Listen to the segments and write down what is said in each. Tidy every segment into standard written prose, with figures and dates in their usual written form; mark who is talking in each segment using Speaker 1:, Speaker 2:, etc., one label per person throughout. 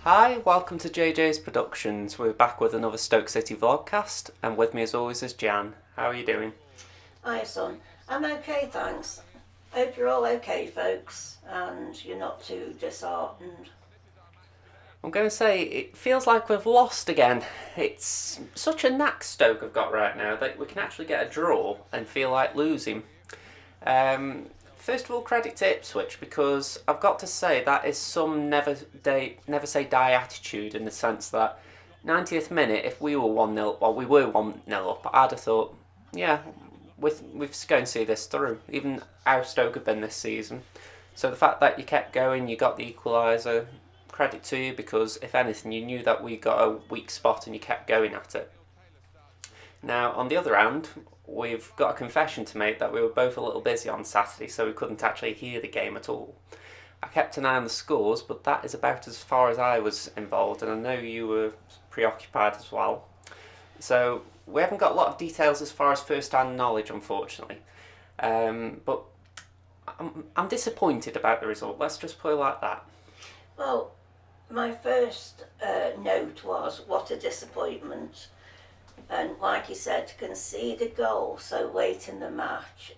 Speaker 1: Hi, welcome to JJ's Productions. We're back with another Stoke City vlogcast, and with me as always is Jan. How are you doing?
Speaker 2: Hi, son. I'm okay, thanks. Hope you're all okay, folks, and you're not too disheartened.
Speaker 1: I'm going to say it feels like we've lost again. It's such a knack Stoke have got right now that we can actually get a draw and feel like losing. First of all, credit to Ipswich because I've got to say that is some never say die attitude in the sense that 90th minute, if we were 1-0, well, we were 1-0 up, I'd have thought, yeah, we've going to see this through, even how Stoke have been this season. So the fact that you kept going, you got the equaliser, credit to you because if anything, you knew that we got a weak spot and you kept going at it. Now, on the other hand, we've got a confession to make that we were both a little busy on Saturday, so we couldn't actually hear the game at all. I kept an eye on the scores, but that is about as far as I was involved, and I know you were preoccupied as well. So we haven't got a lot of details as far as first-hand knowledge, unfortunately. But I'm disappointed about the result. Let's just put it like that.
Speaker 2: Well, my first note was, what a disappointment. And like you said, to concede a goal so late in the match,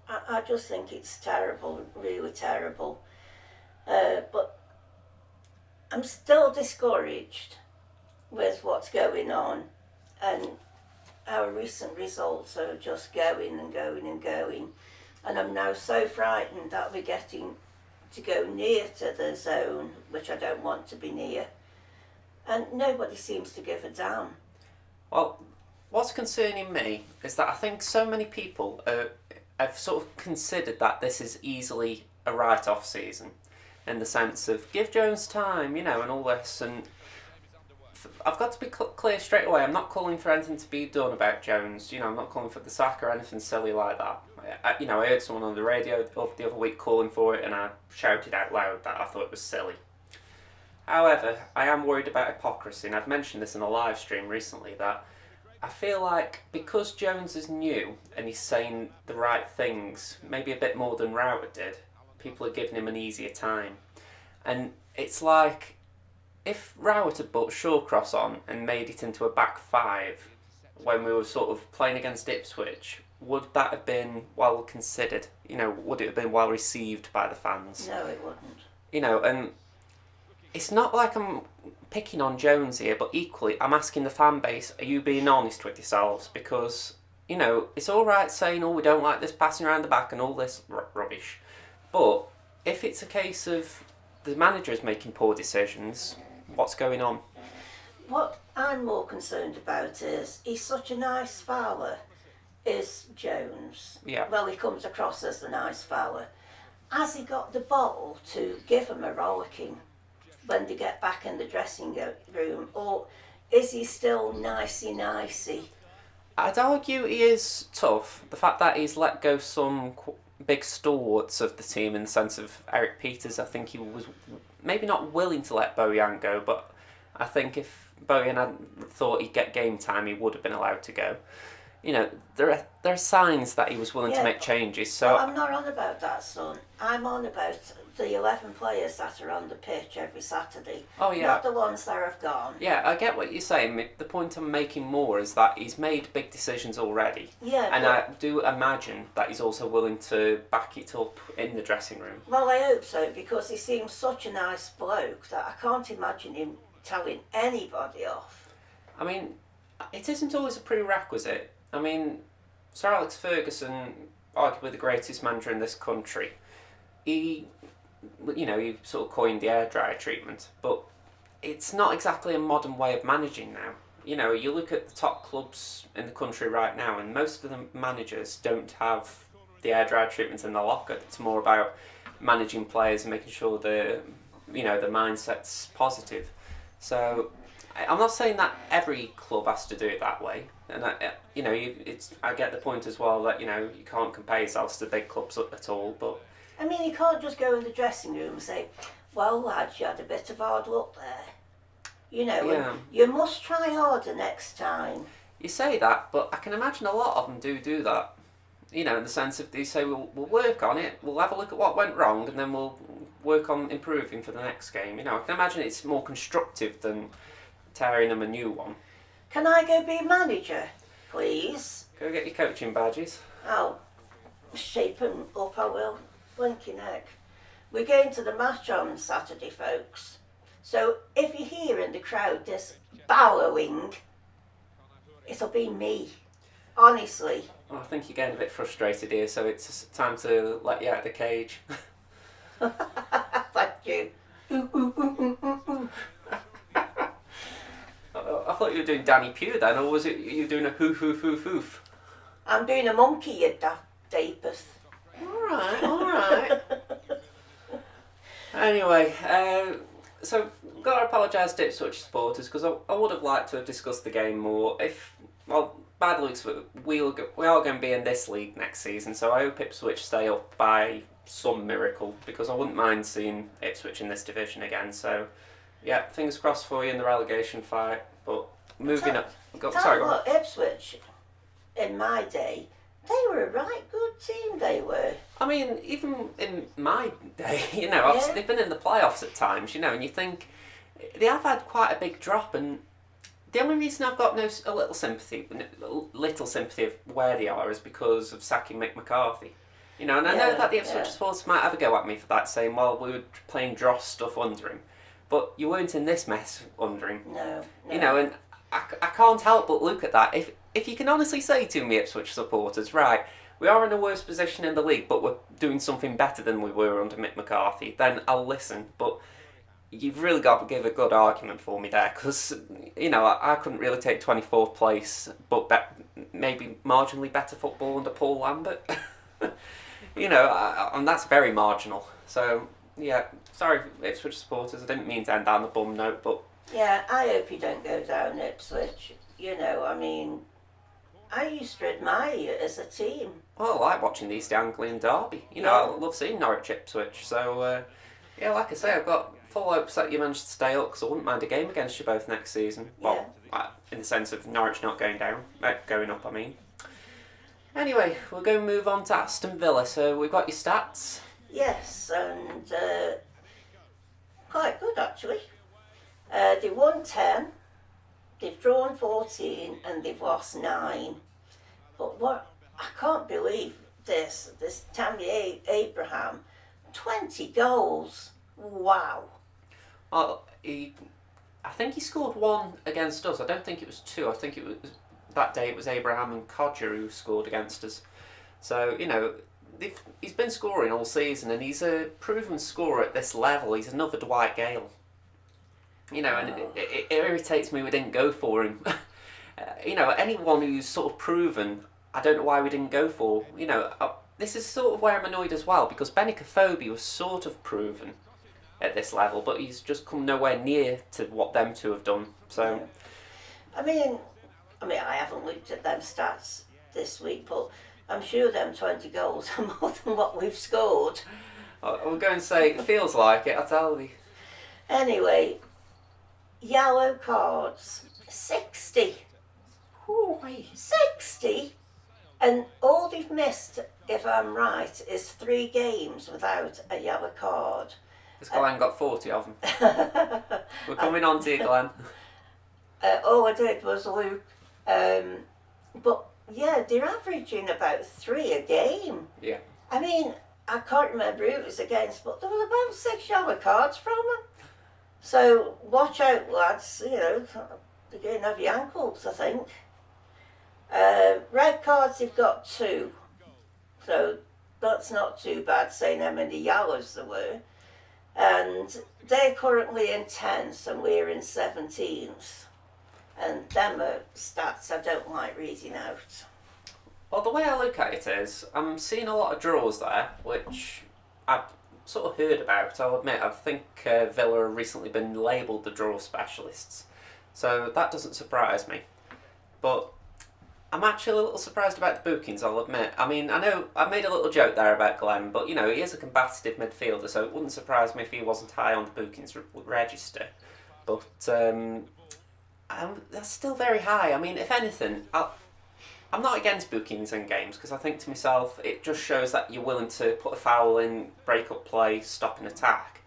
Speaker 2: I just think it's terrible, really terrible. But I'm still discouraged with what's going on, and our recent results are just going and going and going. And I'm now so frightened that we're getting to go near to the zone, which I don't want to be near. And nobody seems to give a damn.
Speaker 1: Well, what's concerning me is that I think so many people have sort of considered that this is easily a write-off season, in the sense of give Jones time, and all this. And I've got to be clear straight away. I'm not calling for anything to be done about Jones. I'm not calling for the sack or anything silly like that. I heard someone on the radio the other week calling for it, and I shouted out loud that I thought it was silly. However, I am worried about hypocrisy, and I've mentioned this in a live stream recently, that I feel like because Jones is new and he's saying the right things, maybe a bit more than Rowett did, people are giving him an easier time. And it's like, if Rowett had put Shawcross on and made it into a back five when we were sort of playing against Ipswich, would that have been well considered? Would it have been well received by the fans?
Speaker 2: No, it wouldn't.
Speaker 1: And it's not like I'm picking on Jones here, but equally I'm asking the fan base, are you being honest with yourselves? Because, it's alright saying, we don't like this passing around the back and all this rubbish. But if it's a case of the manager is making poor decisions, what's going on?
Speaker 2: What I'm more concerned about is he's such a nice fella, is Jones.
Speaker 1: Yeah.
Speaker 2: Well, he comes across as a nice fella. Has he got the bottle to give him a rollicking when they get back in the dressing room, or is he still nicey?
Speaker 1: I'd argue he is tough. The fact that he's let go some big stalwarts of the team, in the sense of Eric Peters, I think he was maybe not willing to let Bojan go, but I think if Bojan had thought he'd get game time, he would have been allowed to go. There are signs that he was willing to make changes. So
Speaker 2: well, I'm not on about that, son. I'm on about the 11 players that are on the pitch every Saturday.
Speaker 1: Oh, yeah.
Speaker 2: Not the ones that have gone.
Speaker 1: Yeah, I get what you're saying. The point I'm making more is that he's made big decisions already.
Speaker 2: Yeah.
Speaker 1: And I do imagine that he's also willing to back it up in the dressing room.
Speaker 2: Well, I hope so, because he seems such a nice bloke that I can't imagine him telling anybody off.
Speaker 1: I mean, it isn't always a prerequisite. I mean, Sir Alex Ferguson, arguably the greatest manager in this country, he sort of coined the air dryer treatment, but it's not exactly a modern way of managing now. You look at the top clubs in the country right now, and most of the managers don't have the air dryer treatment in the locker. It's more about managing players and making sure the mindset's positive. So I'm not saying that every club has to do it that way, and I get the point as well that you can't compare yourselves to big clubs at all, but
Speaker 2: I mean, you can't just go in the dressing room and say, well, lads, you had a bit of hard luck there.
Speaker 1: Yeah.
Speaker 2: You must try harder next time.
Speaker 1: You say that, but I can imagine a lot of them do that. In the sense of they say, we'll work on it, we'll have a look at what went wrong, and then we'll work on improving for the next game. I can imagine it's more constructive than tearing them a new one.
Speaker 2: Can I go be manager, please?
Speaker 1: Go get your coaching badges.
Speaker 2: I'll shape 'em up, I will. Blinking heck. We're going to the match on Saturday, folks. So if you hear in the crowd this bellowing, it'll be me. Honestly.
Speaker 1: Well, I think you're getting a bit frustrated here, so it's time to let you out of the cage.
Speaker 2: Thank you.
Speaker 1: I thought you were doing Danny Pugh then, or was it you doing a hoof hoof hoof hoof?
Speaker 2: I'm doing a monkey, you daft dapeth.
Speaker 1: Alright. Anyway, so got to apologise to Ipswich supporters because I would have liked to have discussed the game more. Bad looks, we are going to be in this league next season, so I hope Ipswich stay up by some miracle because I wouldn't mind seeing Ipswich in this division again. So, yeah, fingers crossed for you in the relegation fight. But moving up,
Speaker 2: Tell you what, Ipswich, in my day, they were a right good team. They were.
Speaker 1: I mean, even in my day, they've been in the playoffs at times, and you think they have had quite a big drop and. The only reason I've got a little sympathy of where they are is because of sacking Mick McCarthy. And I know that the Ipswich supporters might have a go at me for that, saying, well, we were playing dross stuff under him. But you weren't in this mess under him.
Speaker 2: No.
Speaker 1: And I can't help but look at that. If you can honestly say to me, Ipswich supporters, right, we are in a worse position in the league, but we're doing something better than we were under Mick McCarthy, then I'll listen. But you've really got to give a good argument for me there, because I couldn't really take 24th place, but maybe marginally better football under Paul Lambert. And that's very marginal. So yeah, sorry Ipswich supporters, I didn't mean to end on the bum note, but
Speaker 2: yeah, I hope you don't go down Ipswich. I used to admire you as a team.
Speaker 1: Well, I like watching the East Anglian derby. I love seeing Norwich Ipswich. So yeah, like I say, I've got full hopes that you managed to stay up because I wouldn't mind a game against you both next season.
Speaker 2: Yeah.
Speaker 1: Well, in the sense of Norwich not going down, going up, I mean. Anyway, we're going to move on to Aston Villa. So we've got your stats.
Speaker 2: Yes, and quite good actually. They won 10, they've drawn 14, and they've lost 9. But what I can't believe this Tammy Abraham, 20 goals. Wow.
Speaker 1: Well, I think he scored 1 against us. I don't think it was 2. I think it was that day it was Abraham and Codger who scored against us. So, he's been scoring all season and he's a proven scorer at this level. He's another Dwight Gale. And it irritates me we didn't go for him. Anyone who's sort of proven, I don't know why we didn't go for. This is sort of where I'm annoyed as well, because Benicofobia was sort of proven at this level, but he's just come nowhere near to what them two have done. So,
Speaker 2: I mean, I haven't looked at them stats this week, but I'm sure them 20 goals are more than what we've scored.
Speaker 1: I'm going to say it feels like it. I tell you.
Speaker 2: Anyway, yellow cards, 60.
Speaker 1: Ooh, wait.
Speaker 2: 60, and all they've missed, if I'm right, is 3 games without a yellow card.
Speaker 1: This Glenn got 40 of them. We're coming on to you, Glenn.
Speaker 2: All I did was Luke. But yeah, they're averaging about 3 a game.
Speaker 1: Yeah.
Speaker 2: I mean, I can't remember who it was against, but there was about 6 yellow cards from them. So watch out, lads. They're going to have your ankles, I think. Red cards, they've got 2. So that's not too bad, saying how many yellows there were. And they're currently in 10th and we're in 17th. And them are stats I don't like reading out.
Speaker 1: Well, the way I look at it is, I'm seeing a lot of draws there, which I've sort of heard about. I'll admit, I think Villa have recently been labelled the draw specialists. So that doesn't surprise me. But I'm actually a little surprised about the bookings, I'll admit. I mean, I know I made a little joke there about Glenn, but he is a combative midfielder, so it wouldn't surprise me if he wasn't high on the bookings register. But that's still very high. I mean, if anything, I'm not against bookings in games because I think to myself it just shows that you're willing to put a foul in, break up play, stop an attack.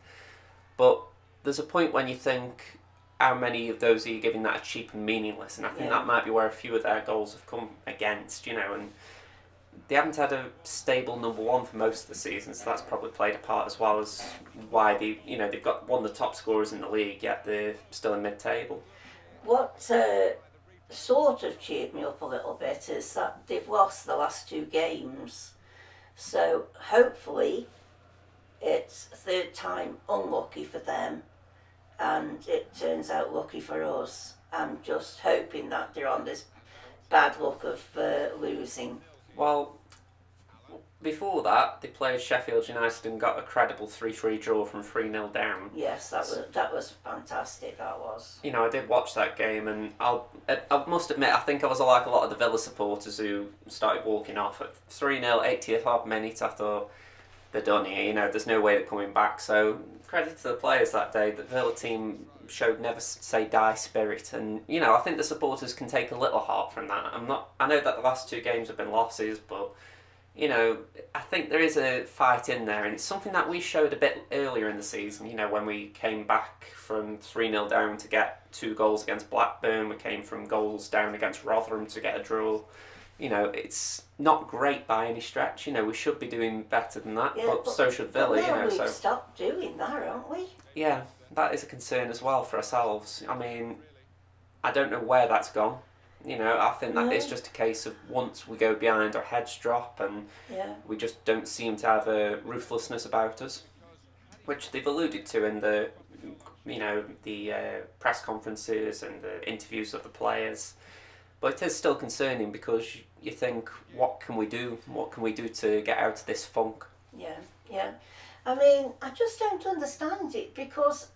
Speaker 1: But there's a point when you think, how many of those are you giving that are cheap and meaningless? And I think that might be where a few of their goals have come against, you know, and they haven't had a stable number one for most of the season, so that's probably played a part as well as why they've got one of the top scorers in the league, yet they're still in mid-table.
Speaker 2: What sort of cheered me up a little bit is that they've lost the last 2 games. So hopefully it's third time unlucky for them and it turns out lucky for us. I'm just hoping that they're on this bad luck of losing.
Speaker 1: Well, before that, they played Sheffield United and got a credible 3-3 draw from 3-0 down.
Speaker 2: Yes, that was fantastic, that was.
Speaker 1: You know, I did watch that game, and I must admit, I think I was like a lot of the Villa supporters who started walking off at 3-0, 80th odd minute. I thought, they're done here, you know, there's no way they're coming back. So, credit to the players that day. The Villa team showed never say die spirit, and, you know, I think the supporters can take a little heart from that. I know that the last 2 games have been losses, but, you know, I think there is a fight in there, and it's something that we showed a bit earlier in the season, you know, when we came back from 3-0 down to get 2 goals against Blackburn, we came from goals down against Rotherham to get a draw. You know, it's not great by any stretch, you know, we should be doing better than that, but so should Villa, you know.
Speaker 2: We've stopped doing that, haven't we?
Speaker 1: Yeah, that is a concern as well for ourselves. I mean, I don't know where that's gone. You know, I think that it's just a case of once we go behind, our heads drop, and we just don't seem to have a ruthlessness about us, which they've alluded to in the, you know, the press conferences and the interviews of the players. But it is still concerning because you think, what can we do? What can we do to get out of this funk?
Speaker 2: Yeah. I mean, I just don't understand it because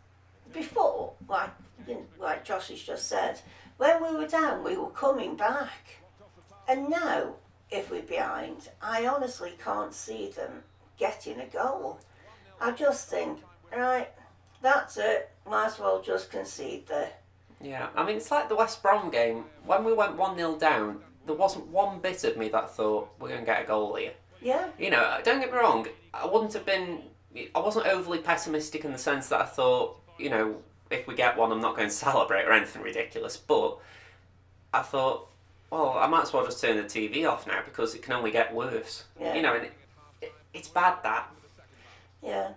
Speaker 2: before, like Josh has just said, when we were down, we were coming back. And now, if we're behind, I honestly can't see them getting a goal. I just think, right, that's it. Might as well just concede there.
Speaker 1: Yeah, I mean, it's like the West Brom game. When we went 1-0 down, there wasn't one bit of me that thought, we're going to get a goal here.
Speaker 2: Yeah.
Speaker 1: You know, don't get me wrong, I wasn't overly pessimistic in the sense that I thought, you know, if we get one, I'm not going to celebrate or anything ridiculous, but I thought, well, I might as well just turn the TV off now because it can only get worse.
Speaker 2: Yeah.
Speaker 1: You know, and it's bad that.
Speaker 2: Yeah.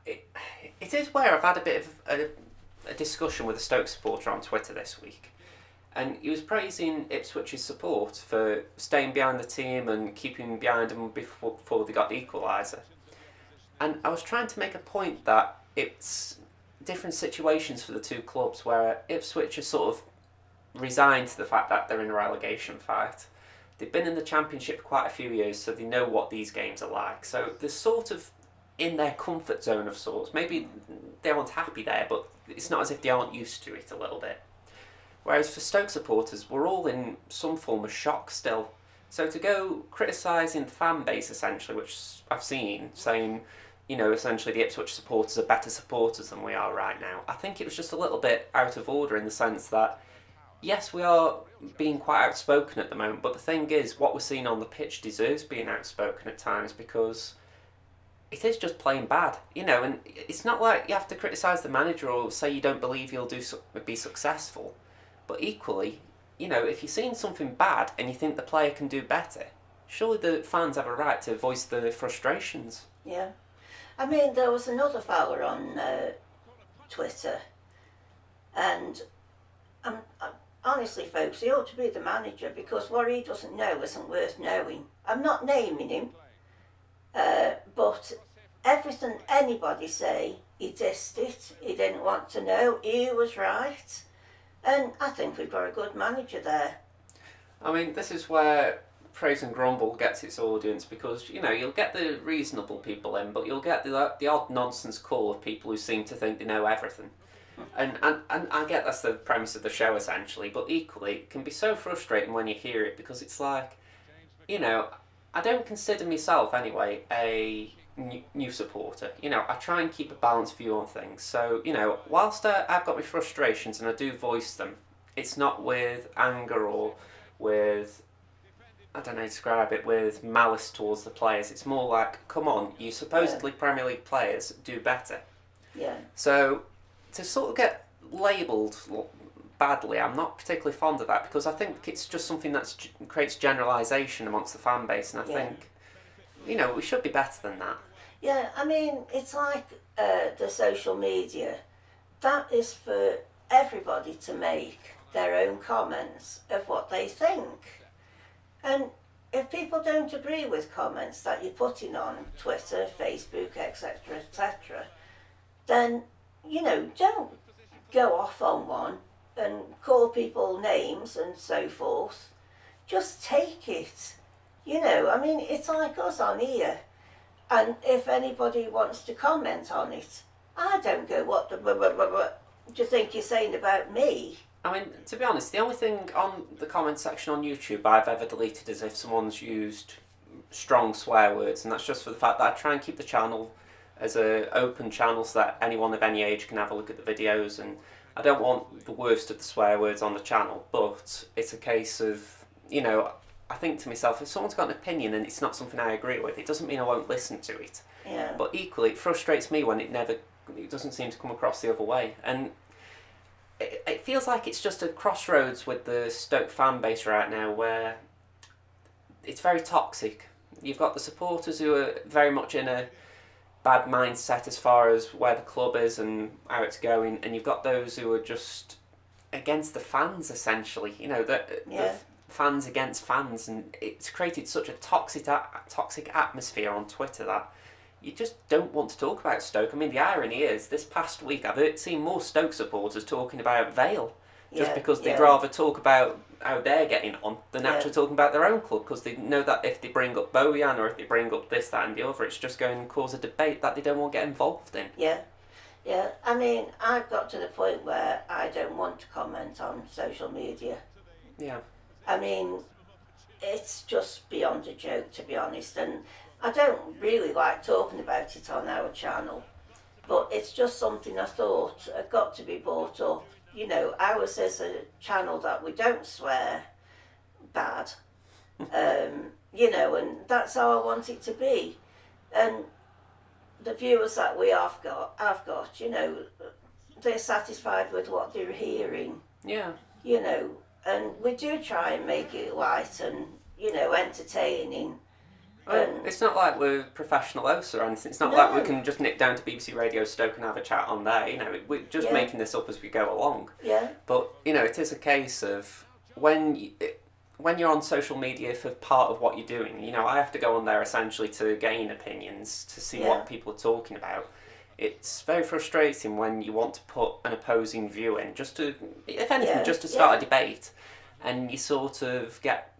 Speaker 1: It is where I've had a bit of a discussion with a Stoke supporter on Twitter this week, and he was praising Ipswich's support for staying behind the team and keeping behind them before they got the equaliser. And I was trying to make a point that it's different situations for the 2 clubs, where Ipswich are sort of resigned to the fact that they're in a relegation fight. They've been in the Championship quite a few years, so they know what these games are like. So they're sort of in their comfort zone of sorts. Maybe they aren't happy there, but it's not as if they aren't used to it a little bit. Whereas for Stoke supporters, we're all in some form of shock still. So to go criticising the fan base, essentially, which I've seen, saying, you know, essentially the Ipswich supporters are better supporters than we are right now, I think it was just a little bit out of order in the sense that, yes, we are being quite outspoken at the moment, but the thing is, what we're seeing on the pitch deserves being outspoken at times because it is just plain bad, you know, and it's not like you have to criticise the manager or say you don't believe he'll be successful, but equally, you know, if you're seeing something bad and you think the player can do better, surely the fans have a right to voice their frustrations.
Speaker 2: Yeah. I mean, there was another fella on Twitter, and honestly, folks, he ought to be the manager because what he doesn't know isn't worth knowing. I'm not naming him, but everything anybody say, he dissed it, he didn't want to know, he was right. And I think we've got a good manager there.
Speaker 1: I mean, this is where Praise and Grumble gets its audience because, you know, you'll get the reasonable people in, but you'll get the odd nonsense call of people who seem to think they know everything. And I get that's the premise of the show essentially, but equally it can be so frustrating when you hear it because it's like, you know, I don't consider myself anyway a new supporter. You know, I try and keep a balanced view on things. So, you know, whilst I've got my frustrations and I do voice them, it's not with anger or with I don't know how to describe it, with malice towards the players. It's more like, come on, you supposedly Premier League players, do better.
Speaker 2: Yeah.
Speaker 1: So to sort of get labelled badly, I'm not particularly fond of that, because I think it's just something that creates generalisation amongst the fan base, and I think, you know, we should be better than that.
Speaker 2: Yeah, I mean, it's like the social media. That is for everybody to make their own comments of what they think. And if people don't agree with comments that you're putting on Twitter, Facebook, etc., etc., then, you know, don't go off on one and call people names and so forth. Just take it. You know, I mean, it's like us on here. And if anybody wants to comment on it, I don't go, what the do you think you're saying about me?
Speaker 1: I mean, to be honest, the only thing on the comment section on YouTube I've ever deleted is if someone's used strong swear words, and that's just for the fact that I try and keep the channel as an open channel so that anyone of any age can have a look at the videos, and I don't want the worst of the swear words on the channel, but it's a case of, you know, I think to myself, if someone's got an opinion and it's not something I agree with, it doesn't mean I won't listen to it.
Speaker 2: Yeah.
Speaker 1: But equally, it frustrates me when it doesn't seem to come across the other way. And it feels like it's just a crossroads with the Stoke fan base right now, where it's very toxic. You've got the supporters who are very much in a bad mindset as far as where the club is and how it's going, and you've got those who are just against the fans, essentially. You know, the fans against fans, and it's created such a toxic atmosphere on Twitter that you just don't want to talk about Stoke. I mean, the irony is, this past week I've seen more Stoke supporters talking about Vale, just because they'd rather talk about how they're getting on than actually talking about their own club, because they know that if they bring up Bojan or if they bring up this, that and the other, it's just going to cause a debate that they don't want to get involved in.
Speaker 2: Yeah, I mean, I've got to the point where I don't want to comment on social media.
Speaker 1: Yeah.
Speaker 2: I mean, it's just beyond a joke, to be honest, and I don't really like talking about it on our channel, but it's just something I thought had got to be brought up. You know, ours is a channel that we don't swear bad, you know, and that's how I want it to be. And the viewers that we have got, you know, they're satisfied with what they're hearing.
Speaker 1: Yeah.
Speaker 2: You know, and we do try and make it light and, you know, entertaining.
Speaker 1: It's not like we're professional hosts or anything. It's not like we can just nip down to BBC Radio Stoke and have a chat on there. You know, we're just making this up as we go along.
Speaker 2: Yeah.
Speaker 1: But, you know, it is a case of when you're on social media for part of what you're doing, you know, I have to go on there essentially to gain opinions, to see what people are talking about. It's very frustrating when you want to put an opposing view in, just to, if anything, just to start a debate, and you sort of get,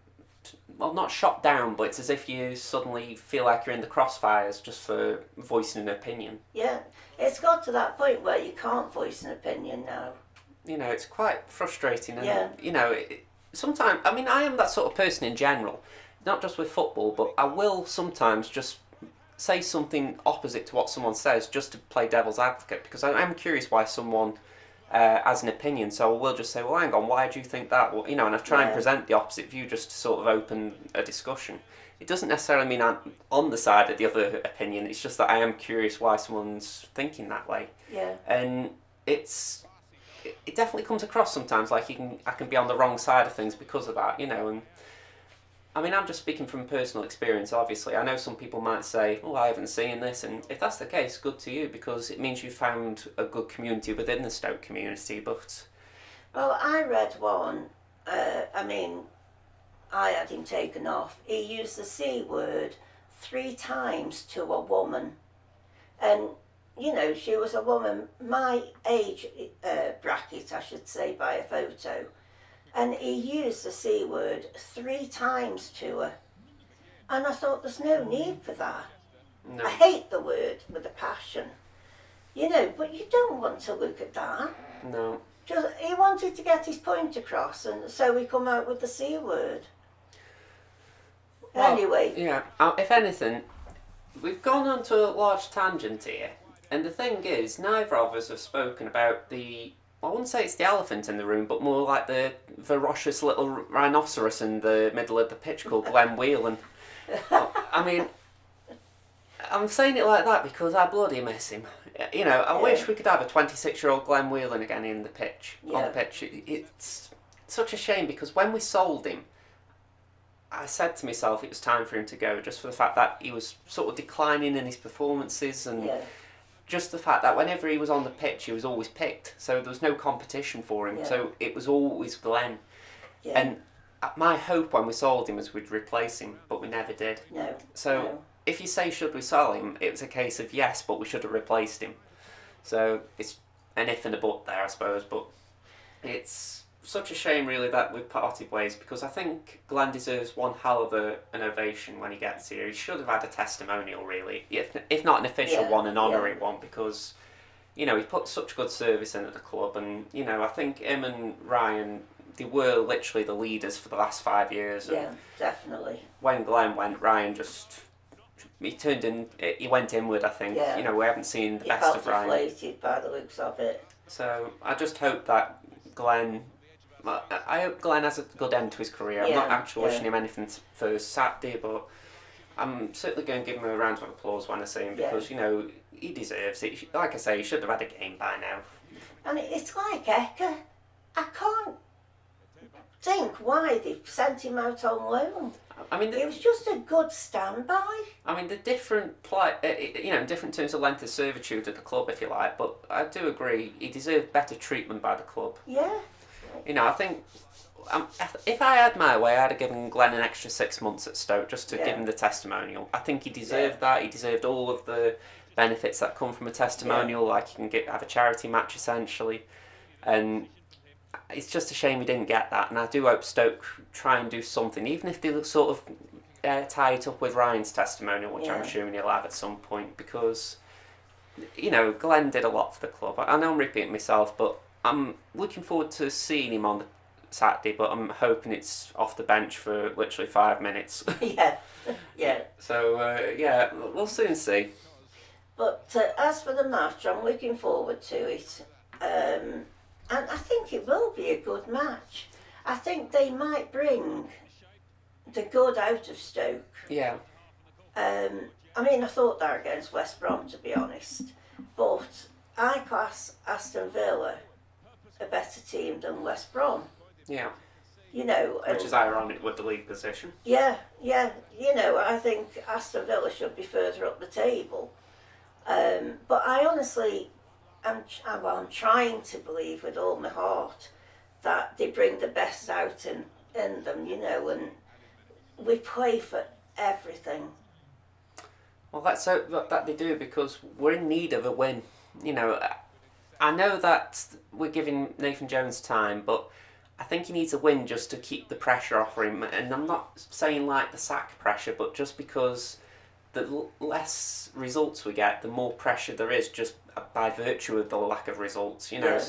Speaker 1: well, not shot down, but it's as if you suddenly feel like you're in the crossfires just for voicing an opinion.
Speaker 2: Yeah, it's got to that point where you can't voice an opinion now.
Speaker 1: You know, it's quite frustrating, and you know, sometimes, I mean, I am that sort of person in general, not just with football, but I will sometimes just say something opposite to what someone says just to play devil's advocate, because I am curious why someone has an opinion, so I will just say, well, hang on, why do you think that? Well, you know, and I try and present the opposite view just to sort of open a discussion. It doesn't necessarily mean I'm on the side of the other opinion, it's just that I am curious why someone's thinking that way.
Speaker 2: Yeah.
Speaker 1: And it definitely comes across sometimes like I can be on the wrong side of things because of that, you know. And I mean, I'm just speaking from personal experience, obviously. I know some people might say, oh, I haven't seen this, and if that's the case, good to you, because it means you found a good community within the Stoke community, but...
Speaker 2: Well, I read one, I mean, I had him taken off. He used the C word 3 times to a woman, and, you know, she was a woman my age bracket, I should say, by a photo. And he used the C word 3 times to her. And I thought, there's no need for that.
Speaker 1: No.
Speaker 2: I hate the word with a passion. You know, but you don't want to look at that.
Speaker 1: No.
Speaker 2: Just, he wanted to get his point across, and so he come out with the C word.
Speaker 1: Well,
Speaker 2: anyway.
Speaker 1: Yeah, if anything, we've gone on to a large tangent here. And the thing is, neither of us have spoken about the I wouldn't say it's the elephant in the room, but more like the ferocious little rhinoceros in the middle of the pitch called Glenn Whelan. I mean, I'm saying it like that because I bloody miss him. You know, I wish we could have a 26-year-old Glenn Whelan again in the pitch, on the pitch. It's such a shame because when we sold him, I said to myself it was time for him to go, just for the fact that he was sort of declining in his performances and just the fact that whenever he was on the pitch, he was always picked. So there was no competition for him. So it was always Glenn. And my hope when we sold him was we'd replace him, but we never did. So if you say should we sell him, it was a case of yes, but we should have replaced him. So it's an if and a but there, I suppose. But it's such a shame, really, that we've parted ways because I think Glenn deserves one hell of an ovation when he gets here. He should have had a testimonial, really, if not an official one, an honorary one, because you know he put such good service in at the club, and you know I think him and Ryan, they were literally the leaders for the last 5 years.
Speaker 2: Yeah, definitely.
Speaker 1: When Glenn went, Ryan just he went inward. I think you know we haven't seen the best of Ryan.
Speaker 2: He felt deflated by the looks of it.
Speaker 1: So I just hope that Glenn. I hope Glenn has a good end to his career. I'm not actually wishing him anything for Saturday, but I'm certainly going to give him a round of applause when I see him because, you know, he deserves it. Like I say, he should have had a game by now.
Speaker 2: And it's like Eka. I can't think why they sent him out on loan.
Speaker 1: I mean,
Speaker 2: it was just a good standby. I
Speaker 1: mean, the different you know, different terms of length of servitude at the club, if you like, but I do agree he deserved better treatment by the club.
Speaker 2: Yeah.
Speaker 1: You know, I think if I had my way, I'd have given Glenn an extra 6 months at Stoke just to give him the testimonial. I think he deserved that. He deserved all of the benefits that come from a testimonial, like you can have a charity match essentially. And it's just a shame we didn't get that. And I do hope Stoke try and do something, even if they sort of tie it up with Ryan's testimonial, which I'm assuming he'll have at some point, because you know Glenn did a lot for the club. I know I'm repeating myself, but I'm looking forward to seeing him on Saturday, but I'm hoping it's off the bench for literally 5 minutes.
Speaker 2: Yeah.
Speaker 1: So, we'll soon see.
Speaker 2: But as for the match, I'm looking forward to it. And I think it will be a good match. I think they might bring the good out of Stoke.
Speaker 1: Yeah.
Speaker 2: I mean, I thought that against West Brom, to be honest. But I class Aston Villa a better team than West Brom.
Speaker 1: Yeah.
Speaker 2: You know,
Speaker 1: which is ironic with the league position.
Speaker 2: Yeah. You know, I think Aston Villa should be further up the table. But I honestly, I'm trying to believe with all my heart that they bring the best out in them, you know, and we play for everything.
Speaker 1: Well, let's hope that they do, because we're in need of a win. You know, I know that we're giving Nathan Jones time, but I think he needs a win just to keep the pressure off him. And I'm not saying like the sack pressure, but just because the less results we get, the more pressure there is just by virtue of the lack of results, you know.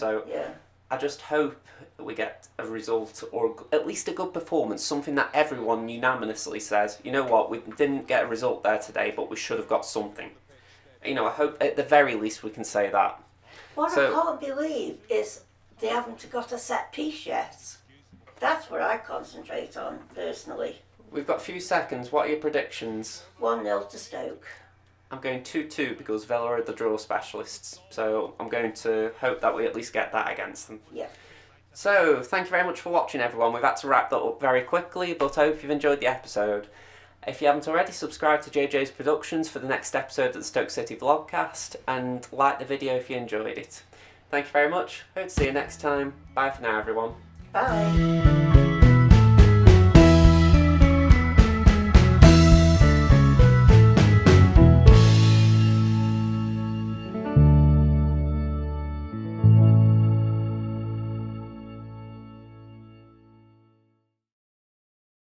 Speaker 1: I just hope we get a result, or at least a good performance, something that everyone unanimously says, you know what, we didn't get a result there today, but we should have got something. You know, I hope at the very least we can say that.
Speaker 2: What I can't believe is they haven't got a set piece yet. That's what I concentrate on, personally.
Speaker 1: We've got a few seconds. What are your predictions?
Speaker 2: 1-0 to Stoke.
Speaker 1: I'm going 2-2 because Villa are the draw specialists. So I'm going to hope that we at least get that against them.
Speaker 2: Yeah.
Speaker 1: So, thank you very much for watching, everyone. We've had to wrap that up very quickly, but I hope you've enjoyed the episode. If you haven't already, subscribe to JJ's Productions for the next episode of the Stoke City Vlogcast, and like the video if you enjoyed it. Thank you very much. Hope to see you next time. Bye for now, everyone.
Speaker 2: Bye.